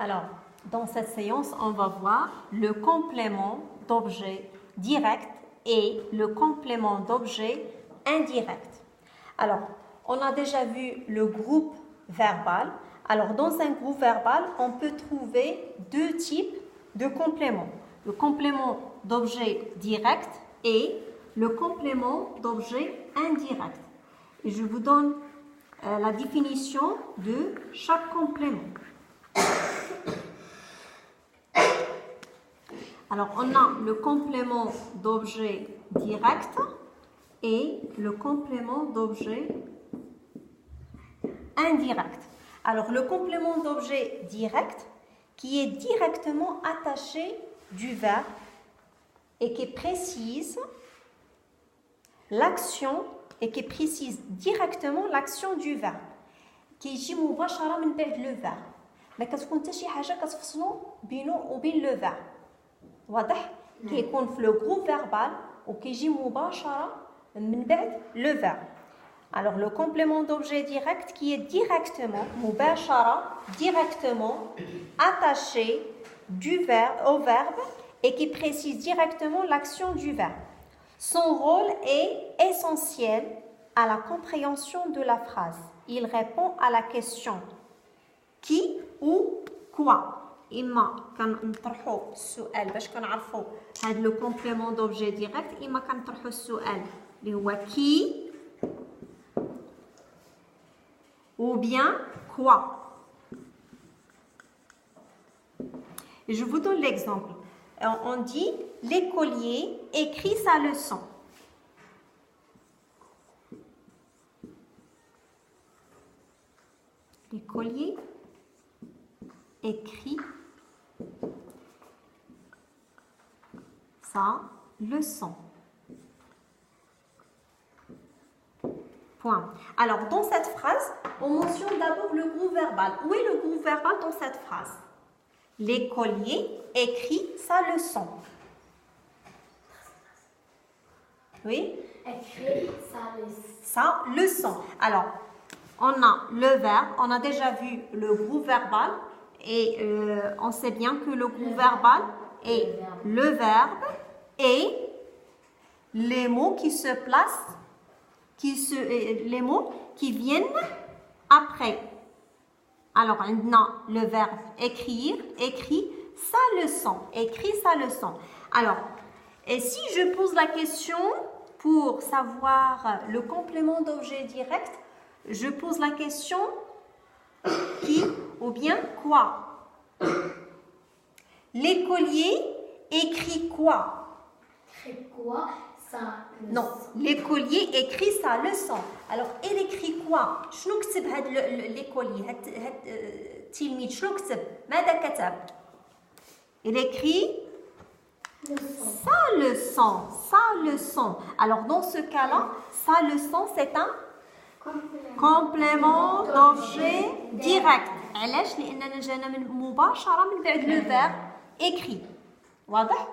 Alors, dans cette séance, on va voir le complément d'objet direct et le complément d'objet indirect. Alors, on a déjà vu le groupe verbal. Alors, dans un groupe verbal, on peut trouver deux types de compléments. Le complément d'objet direct et le complément d'objet indirect. Et je vous donne la définition de chaque complément. Alors, on a le complément d'objet direct et le complément d'objet indirect. Alors, le complément d'objet direct qui est directement attaché du verbe et qui précise l'action et qui précise directement l'action du verbe. كيجي مباشرة من بعد لو verbe. ما كتكون حتى شي حاجة كتفصلو بينه وبين لو verbe. واضح؟ كيكون في لو groupe verbal وكيجي مباشرة من بعد لو verbe. Alors le complément d'objet direct qui est directement مباشرة directement attaché au verbe et qui précise directement l'action du verbe. Son rôle est essentiel à la compréhension de la phrase. Il répond à la question qui ou quoi. إما كنطرحوا السؤال باش كنعرفوا هذا لو كومبليمون دوبجي ديريكت إما كنطرحوا السؤال اللي هو qui ou bien quoi. Et je vous donne l'exemple. On dit l'écolier écrit sa leçon. L'écolier écrit sa leçon. Point. Alors, dans cette phrase, on mentionne d'abord le groupe verbal. Où est le groupe verbal dans cette phrase? L'écolier écrit sa leçon. Oui? Écrit sa leçon. Sa leçon. Alors, on a le verbe, on a déjà vu le groupe verbal et on sait bien que le groupe verbal est le verbe et les mots qui se placent, les mots qui viennent après. Alors, on a le verbe écrire, écrit sa leçon, écrit sa leçon. Alors, et si je pose la question pour savoir le complément d'objet direct, je pose la question qui ou bien quoi. L'écolier écrit quoi? Écrit quoi? Sa leçon. Non, l'écolier écrit sa leçon. Alors, il écrit quoi? شنو كتب هاد l'écolier هاد التلميذ شنو كتب؟ ماذا كتب؟ Il écrit sa leçon, sa leçon. Alors, dans ce cas-là, sa leçon, c'est un complément d'objet direct. علاش؟ لأننا جانا مباشرة من بعد le verbe écrit. واضح؟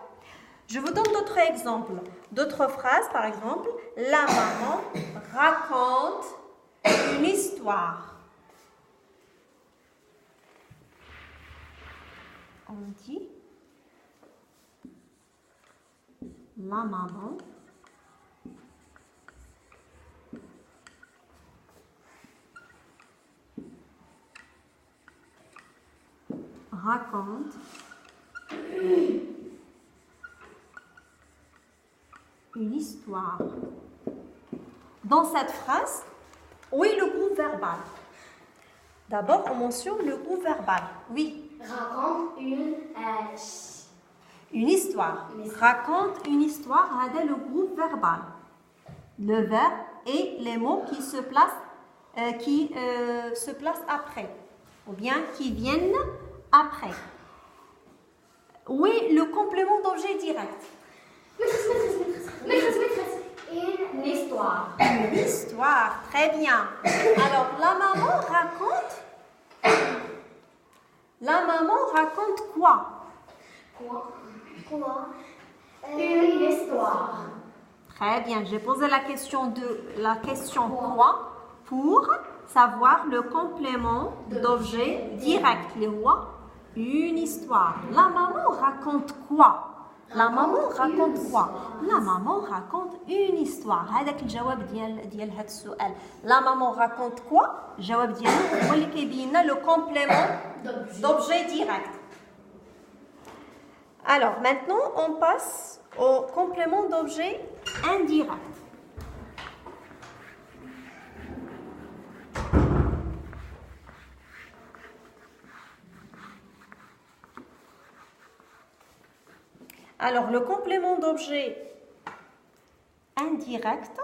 Je vous donne d'autres exemples, d'autres phrases. Par exemple, la maman raconte une histoire. On dit la maman raconte une histoire. Dans cette phrase, où est le groupe verbal? D'abord, on mentionne le groupe verbal. Oui. Raconte une histoire. Raconte une histoire. C'est le groupe verbal. Le verbe et les mots qui se placent, après, ou bien qui viennent après. Où est le complément d'objet direct? Une histoire. Une histoire, très bien. Alors, la maman raconte quoi? Quoi? Une histoire. Très bien, j'ai posé la question quoi pour savoir le complément d'objet direct. Le quoi? une histoire. La maman raconte quoi? La maman raconte quoi? La maman raconte une histoire. هذاك الجواب ديال هذا السؤال. La maman raconte quoi? الجواب ديالو هو اللي كيبين لنا le complément d'objet direct. Alors maintenant on passe au complément d'objet indirect. Alors, le complément d'objet indirect,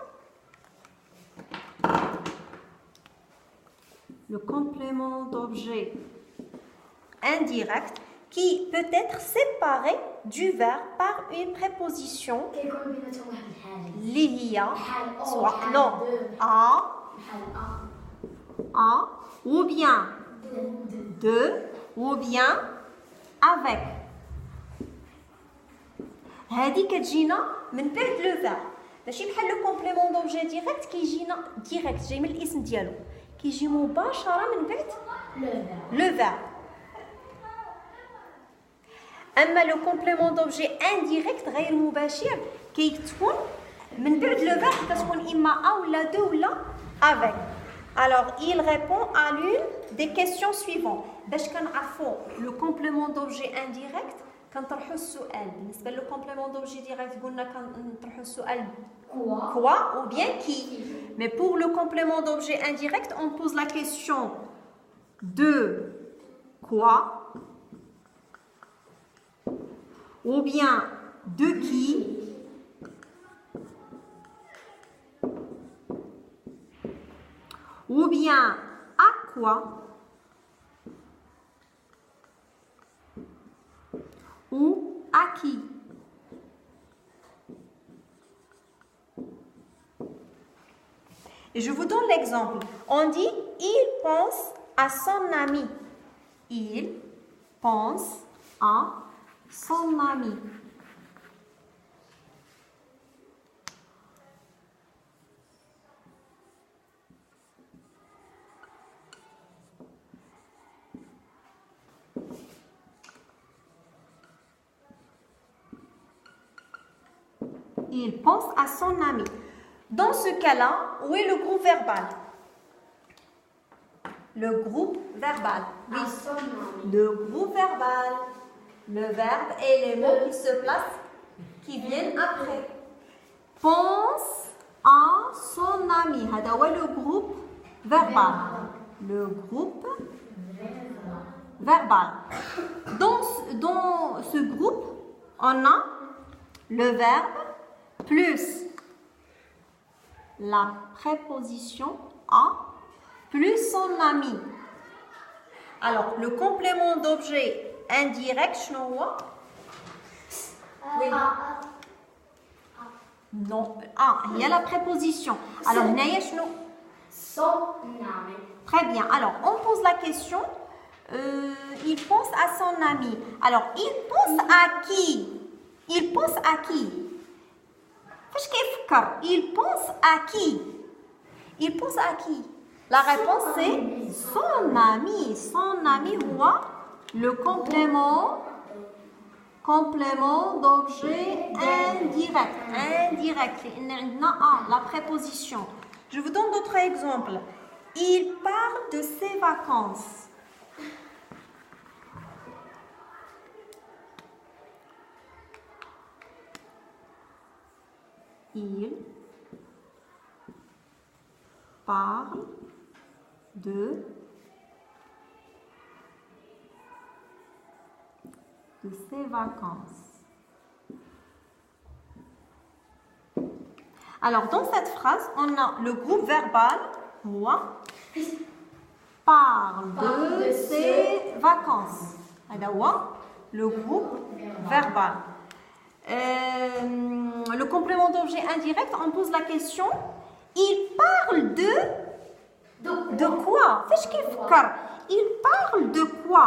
qui peut être séparé du verbe par une préposition اللي هي soit non à ou bien de ou bien avec. هذه كتجينا من بعد لو فيرب ماشي بحال لو كومبليمون دوبجي ديريكت كيجينا ديريكت جاي من الاسم ديالو كيجي مباشره من بعد لو فيرب. اما لو كومبليمون دوبجي انديريكت غير مباشر كيكون من بعد لو فيرب كتكون اما ا ولا دو ولا avec. Alors il répond à l'une des questions suivantes. باش كنعرفوا لو كومبليمون دوبجي انديريكت كنطرحوا السؤال. بالنسبه لو كومبليمون دوبجي ديريكت قلنا كنطرحوا السؤال quoi ou bien qui. Mais pour le complément d'objet indirect, on pose la question de quoi ou bien de qui ou bien à quoi ou à qui. Et je vous donne l'exemple. On dit il pense à son ami. Il pense à son ami. Il pense à son ami. Dans ce cas-là, où est le groupe verbal? Le groupe verbal. Oui. Le groupe verbal. Le verbe et les mots qui se placent, qui viennent après. Pense à son ami. هذا هو le groupe verbal. Le groupe verbal. Dans ce groupe, on a le verbe plus la préposition à plus son ami. Alors, le complément d'objet indirect, شنو هو؟ Oui. Non, il y a la préposition. Alors, هنايا شنو؟ Son ami. Très bien. Alors, on pose la question. Il pense à son ami. Alors, il pense à qui? Il pense à qui? فاش كيفكر il pense à qui il pense à qui la réponse c'est son ami هو le complément d'objet indirect لأن عندنا la préposition. Je vous donne d'autres exemples. Il parle de ses vacances. Il parle de ses vacances. Alors, dans cette phrase, on a le groupe verbal moi parle de ses vacances. Alors, le groupe verbal. Le complément d'objet indirect, on pose la question il parle de quoi? Il parle de quoi?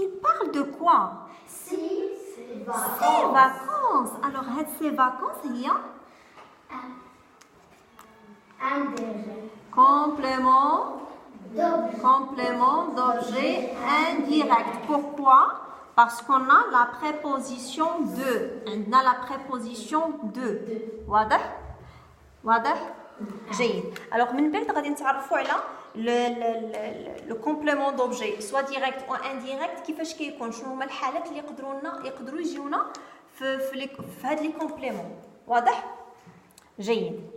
Il parle de quoi? Ses vacances. Alors, ces vacances, il y a indirect. complément Complément d'objet indirect. Pourquoi? Parce qu'on a la préposition de. On a la préposition de. واضح؟ واضح؟ جيد. Alors من بعد غادي نتعرفوا على le complément d'objet soit direct ou indirect كيفاش كيكون، شنو هما الحالات اللي يقدروا يجيونا في هاد لي كومبليمون. واضح؟ جيد.